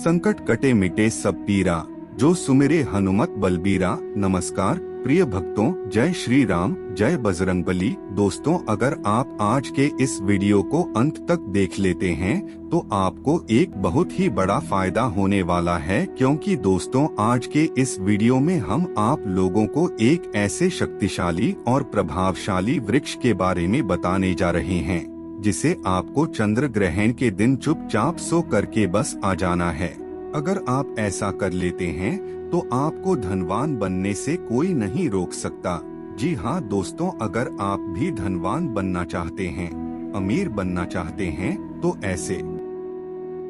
संकट कटे मिटे सब पीरा, जो सुमिरे हनुमत बलबीरा। नमस्कार प्रिय भक्तों, जय श्री राम, जय बजरंगबली। दोस्तों, अगर आप आज के इस वीडियो को अंत तक देख लेते हैं तो आपको एक बहुत ही बड़ा फायदा होने वाला है, क्योंकि दोस्तों आज के इस वीडियो में हम आप लोगों को एक ऐसे शक्तिशाली और प्रभावशाली वृक्ष के बारे में बताने जा रहे हैं जिसे आपको चंद्र ग्रहण के दिन चुपचाप सो करके बस आ जाना है। अगर आप ऐसा कर लेते हैं तो आपको धनवान बनने से कोई नहीं रोक सकता। जी हाँ दोस्तों, अगर आप भी धनवान बनना चाहते हैं, अमीर बनना चाहते हैं, तो ऐसे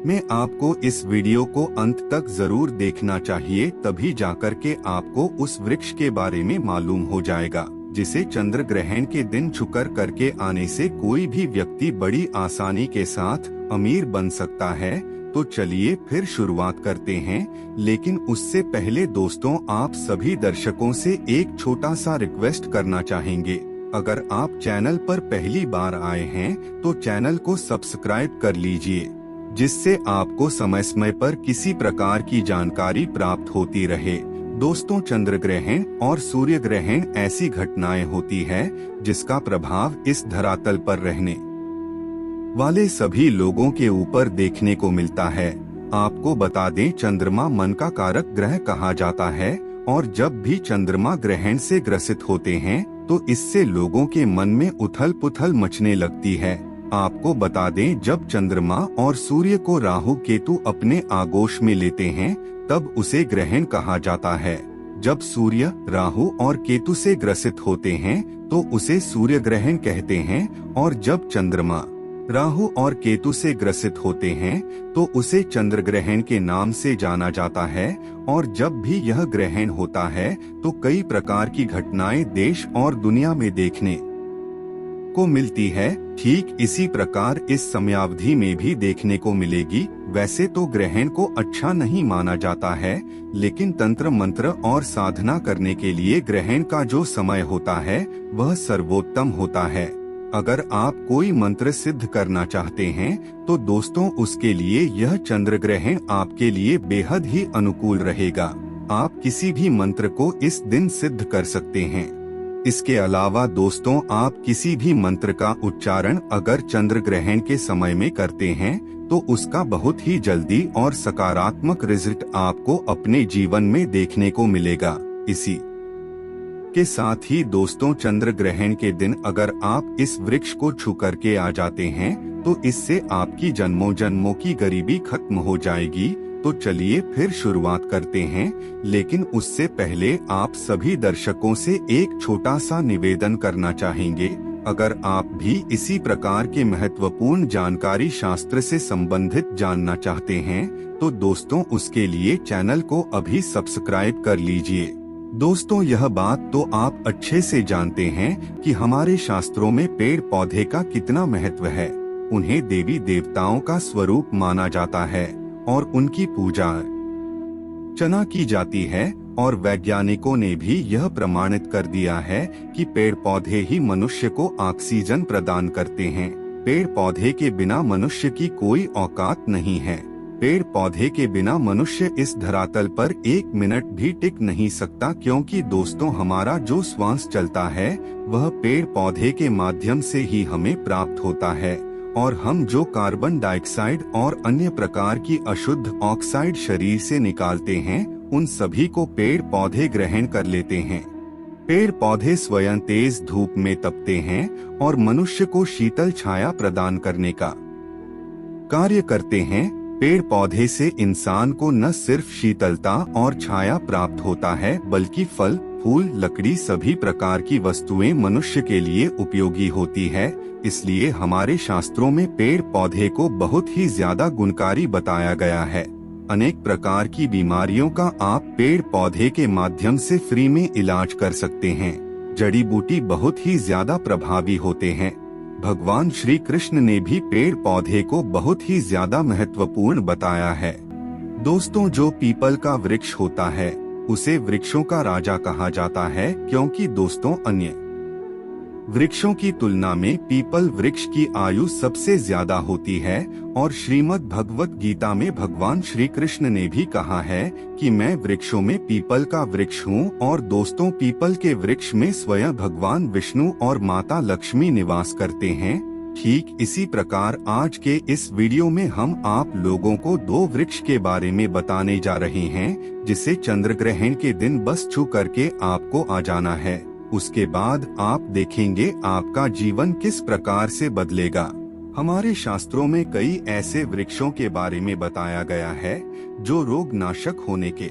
में आपको इस वीडियो को अंत तक जरूर देखना चाहिए, तभी जाकर के आपको उस वृक्ष के बारे में मालूम हो जाएगा जिसे चंद्र ग्रहण के दिन छुकर करके आने से कोई भी व्यक्ति बड़ी आसानी के साथ अमीर बन सकता है। तो चलिए फिर शुरुआत करते हैं, लेकिन उससे पहले दोस्तों आप सभी दर्शकों से एक छोटा सा रिक्वेस्ट करना चाहेंगे। अगर आप चैनल पर पहली बार आए हैं तो चैनल को सब्सक्राइब कर लीजिए, जिससे आपको समय समय पर किसी प्रकार की जानकारी प्राप्त होती रहे। दोस्तों, चंद्र ग्रहण और सूर्य ग्रहण ऐसी घटनाएं होती है जिसका प्रभाव इस धरातल पर रहने वाले सभी लोगों के ऊपर देखने को मिलता है। आपको बता दें, चंद्रमा मन का कारक ग्रह कहा जाता है और जब भी चंद्रमा ग्रहण से ग्रसित होते हैं तो इससे लोगों के मन में उथल पुथल मचने लगती है। आपको बता दें, जब चंद्रमा और सूर्य को राहु केतु अपने आगोश में लेते हैं तब उसे ग्रहण कहा जाता है। जब सूर्य राहु और केतु से ग्रसित होते हैं तो उसे सूर्य ग्रहण कहते हैं, और जब चंद्रमा राहु और केतु से ग्रसित होते हैं तो उसे चंद्र ग्रहण के नाम से जाना जाता है। और जब भी यह ग्रहण होता है तो कई प्रकार की घटनाएं देश और दुनिया में देखने को मिलती है। ठीक इसी प्रकार इस समयावधि में भी देखने को मिलेगी। वैसे तो ग्रहण को अच्छा नहीं माना जाता है, लेकिन तंत्र मंत्र और साधना करने के लिए ग्रहण का जो समय होता है वह सर्वोत्तम होता है। अगर आप कोई मंत्र सिद्ध करना चाहते हैं तो दोस्तों उसके लिए यह चंद्र ग्रहण आपके लिए बेहद ही अनुकूल रहेगा। आप किसी भी मंत्र को इस दिन सिद्ध कर सकते हैं। इसके अलावा दोस्तों, आप किसी भी मंत्र का उच्चारण अगर चंद्र ग्रहण के समय में करते हैं तो उसका बहुत ही जल्दी और सकारात्मक रिजल्ट आपको अपने जीवन में देखने को मिलेगा। इसी के साथ ही दोस्तों, चंद्र ग्रहण के दिन अगर आप इस वृक्ष को छू करके आ जाते हैं तो इससे आपकी जन्मों जन्मों की गरीबी खत्म हो जाएगी। तो चलिए फिर शुरुआत करते हैं, लेकिन उससे पहले आप सभी दर्शकों से एक छोटा सा निवेदन करना चाहेंगे। अगर आप भी इसी प्रकार के महत्वपूर्ण जानकारी शास्त्र से संबंधित जानना चाहते हैं तो दोस्तों उसके लिए चैनल को अभी सब्सक्राइब कर लीजिए। दोस्तों, यह बात तो आप अच्छे से जानते हैं कि हमारे शास्त्रों में पेड़ पौधे का कितना महत्व है। उन्हें देवी देवताओं का स्वरूप माना जाता है और उनकी पूजा अर्चना की जाती है, और वैज्ञानिकों ने भी यह प्रमाणित कर दिया है कि पेड़ पौधे ही मनुष्य को ऑक्सीजन प्रदान करते हैं। पेड़ पौधे के बिना मनुष्य की कोई औकात नहीं है। पेड़ पौधे के बिना मनुष्य इस धरातल पर एक मिनट भी टिक नहीं सकता, क्योंकि दोस्तों हमारा जो श्वास चलता है वह पेड़ पौधे के माध्यम से ही हमें प्राप्त होता है, और हम जो कार्बन डाइऑक्साइड और अन्य प्रकार की अशुद्ध ऑक्साइड शरीर से निकालते हैं उन सभी को पेड़ पौधे ग्रहण कर लेते हैं। पेड़ पौधे स्वयं तेज धूप में तपते हैं और मनुष्य को शीतल छाया प्रदान करने का कार्य करते हैं। पेड़ पौधे से इंसान को न सिर्फ शीतलता और छाया प्राप्त होता है, बल्कि फल फूल लकड़ी सभी प्रकार की वस्तुएं मनुष्य के लिए उपयोगी होती है। इसलिए हमारे शास्त्रों में पेड़ पौधे को बहुत ही ज्यादा गुणकारी बताया गया है। अनेक प्रकार की बीमारियों का आप पेड़ पौधे के माध्यम से फ्री में इलाज कर सकते हैं। जड़ी बूटी बहुत ही ज्यादा प्रभावी होते हैं। भगवान श्री कृष्ण ने भी पेड़ पौधे को बहुत ही ज्यादा महत्वपूर्ण बताया है। दोस्तों, जो पीपल का वृक्ष होता है उसे वृक्षों का राजा कहा जाता है, क्योंकि दोस्तों अन्य वृक्षों की तुलना में पीपल वृक्ष की आयु सबसे ज्यादा होती है और श्रीमद् भगवत गीता में भगवान श्री कृष्ण ने भी कहा है कि मैं वृक्षों में पीपल का वृक्ष हूँ। और दोस्तों, पीपल के वृक्ष में स्वयं भगवान विष्णु और माता लक्ष्मी निवास करते हैं। ठीक इसी प्रकार आज के इस वीडियो में हम आप लोगों को 2 वृक्ष के बारे में बताने जा रहे हैं, जिसे चंद्र ग्रहण के दिन बस छू करके आपको आ जाना है। उसके बाद आप देखेंगे आपका जीवन किस प्रकार से बदलेगा। हमारे शास्त्रों में कई ऐसे वृक्षों के बारे में बताया गया है जो रोग नाशक होने के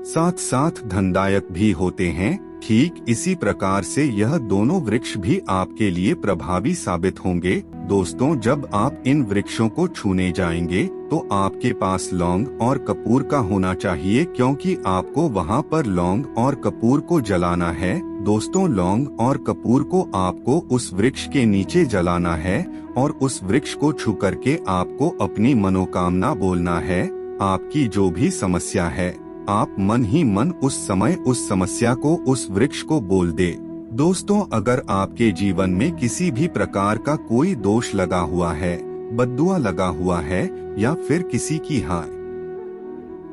साथ साथ धनदायक भी होते हैं। ठीक इसी प्रकार से यह दोनों वृक्ष भी आपके लिए प्रभावी साबित होंगे। दोस्तों, जब आप इन वृक्षों को छूने जाएंगे तो आपके पास लौंग और कपूर का होना चाहिए, क्योंकि आपको वहां पर लौंग और कपूर को जलाना है। दोस्तों, लौंग और कपूर को आपको उस वृक्ष के नीचे जलाना है और उस वृक्ष को छू करके आपको अपनी मनोकामना बोलना है। आपकी जो भी समस्या है, आप मन ही मन उस समय उस समस्या को उस वृक्ष को बोल दे। दोस्तों, अगर आपके जीवन में किसी भी प्रकार का कोई दोष लगा हुआ है, बद्दुआ लगा हुआ है या फिर किसी की हाय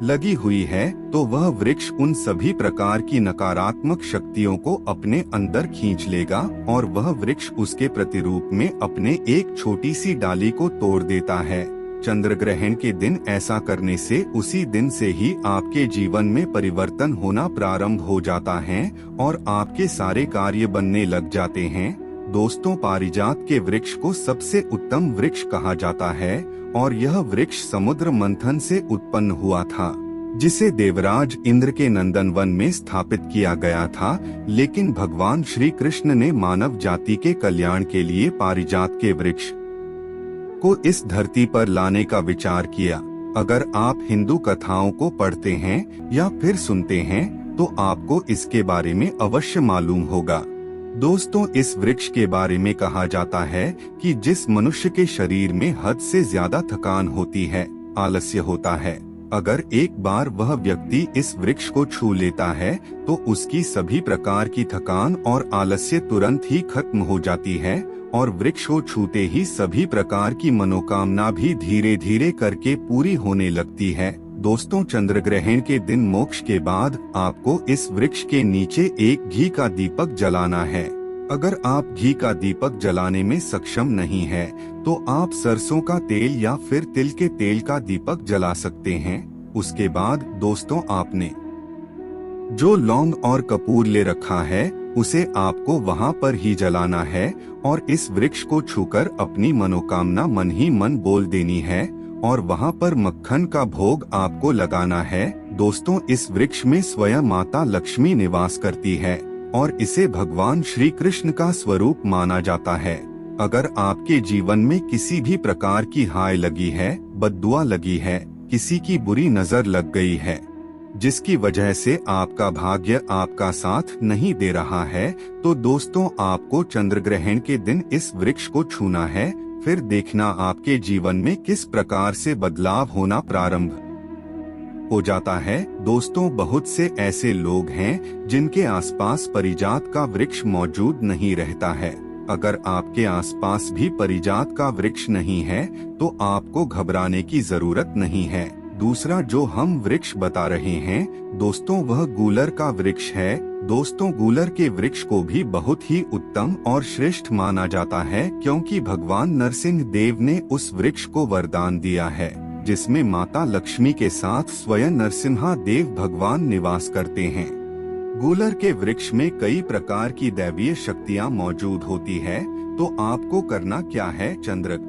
लगी हुई है, तो वह वृक्ष उन सभी प्रकार की नकारात्मक शक्तियों को अपने अंदर खींच लेगा और वह वृक्ष उसके प्रतिरूप में अपने एक छोटी सी डाली को तोड़ देता है। चंद्र ग्रहण के दिन ऐसा करने से उसी दिन से ही आपके जीवन में परिवर्तन होना प्रारंभ हो जाता है और आपके सारे कार्य बनने लग जाते हैं। दोस्तों, पारिजात के वृक्ष को सबसे उत्तम वृक्ष कहा जाता है और यह वृक्ष समुद्र मंथन से उत्पन्न हुआ था, जिसे देवराज इंद्र के नंदनवन में स्थापित किया गया था। लेकिन भगवान श्री कृष्ण ने मानव जाति के कल्याण के लिए पारिजात के वृक्ष को इस धरती पर लाने का विचार किया। अगर आप हिंदू कथाओं को पढ़ते हैं या फिर सुनते हैं तो आपको इसके बारे में अवश्य मालूम होगा। दोस्तों, इस वृक्ष के बारे में कहा जाता है कि जिस मनुष्य के शरीर में हद से ज्यादा थकान होती है, आलस्य होता है, अगर एक बार वह व्यक्ति इस वृक्ष को छू लेता है तो उसकी सभी प्रकार की थकान और आलस्य तुरंत ही खत्म हो जाती है और वृक्ष को छूते ही सभी प्रकार की मनोकामना भी धीरे धीरे करके पूरी होने लगती है। दोस्तों, चंद्र ग्रहण के दिन मोक्ष के बाद आपको इस वृक्ष के नीचे एक घी का दीपक जलाना है। अगर आप घी का दीपक जलाने में सक्षम नहीं है तो आप सरसों का तेल या फिर तिल के तेल का दीपक जला सकते हैं। उसके बाद दोस्तों, आपने जो लौंग और कपूर ले रखा है उसे आपको वहां पर ही जलाना है और इस वृक्ष को छूकर अपनी मनोकामना मन ही मन बोल देनी है और वहां पर मक्खन का भोग आपको लगाना है। दोस्तों, इस वृक्ष में स्वयं माता लक्ष्मी निवास करती है और इसे भगवान श्री कृष्ण का स्वरूप माना जाता है। अगर आपके जीवन में किसी भी प्रकार की हाय लगी है, बद्दुआ लगी है, किसी की बुरी नजर लग गई है, जिसकी वजह से आपका भाग्य आपका साथ नहीं दे रहा है, तो दोस्तों, आपको चंद्र ग्रहण के दिन इस वृक्ष को छूना है। फिर देखना आपके जीवन में किस प्रकार से बदलाव होना प्रारंभ हो जाता है। दोस्तों, बहुत से ऐसे लोग हैं जिनके आसपास पारिजात का वृक्ष मौजूद नहीं रहता है। अगर आपके आसपास भी पारिजात का वृक्ष नहीं है तो आपको घबराने की जरूरत नहीं है। दूसरा जो हम वृक्ष बता रहे हैं दोस्तों, वह गूलर का वृक्ष है। दोस्तों, गूलर के वृक्ष को भी बहुत ही उत्तम और श्रेष्ठ माना जाता है, क्योंकि भगवान नरसिंह देव ने उस वृक्ष को वरदान दिया है, जिसमें माता लक्ष्मी के साथ स्वयं नरसिम्हा देव भगवान निवास करते हैं। गूलर के वृक्ष में कई प्रकार की दैवीय शक्तियाँ मौजूद होती है। तो आपको करना क्या है, चंद्र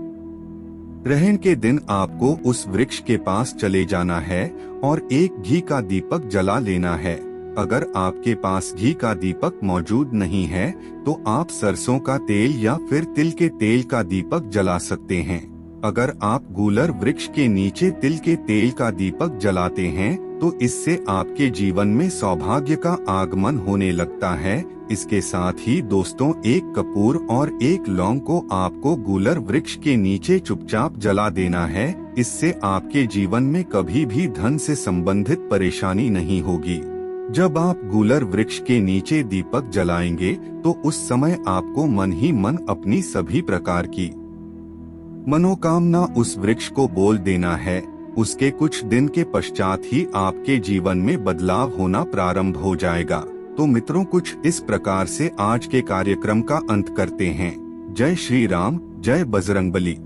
ग्रहण के दिन आपको उस वृक्ष के पास चले जाना है और एक घी का दीपक जला लेना है। अगर आपके पास घी का दीपक मौजूद नहीं है तो आप सरसों का तेल या फिर तिल के तेल का दीपक जला सकते हैं। अगर आप गूलर वृक्ष के नीचे तिल के तेल का दीपक जलाते हैं तो इससे आपके जीवन में सौभाग्य का आगमन होने लगता है। इसके साथ ही दोस्तों, एक कपूर और एक लौंग को आपको गूलर वृक्ष के नीचे चुपचाप जला देना है। इससे आपके जीवन में कभी भी धन से संबंधित परेशानी नहीं होगी। जब आप गूलर वृक्ष के नीचे दीपक जलाएंगे तो उस समय आपको मन ही मन अपनी सभी प्रकार की मनोकामना उस वृक्ष को बोल देना है। उसके कुछ दिन के पश्चात ही आपके जीवन में बदलाव होना प्रारंभ हो जाएगा। तो मित्रों, कुछ इस प्रकार से आज के कार्यक्रम का अंत करते हैं। जय श्री राम, जय बजरंगबली।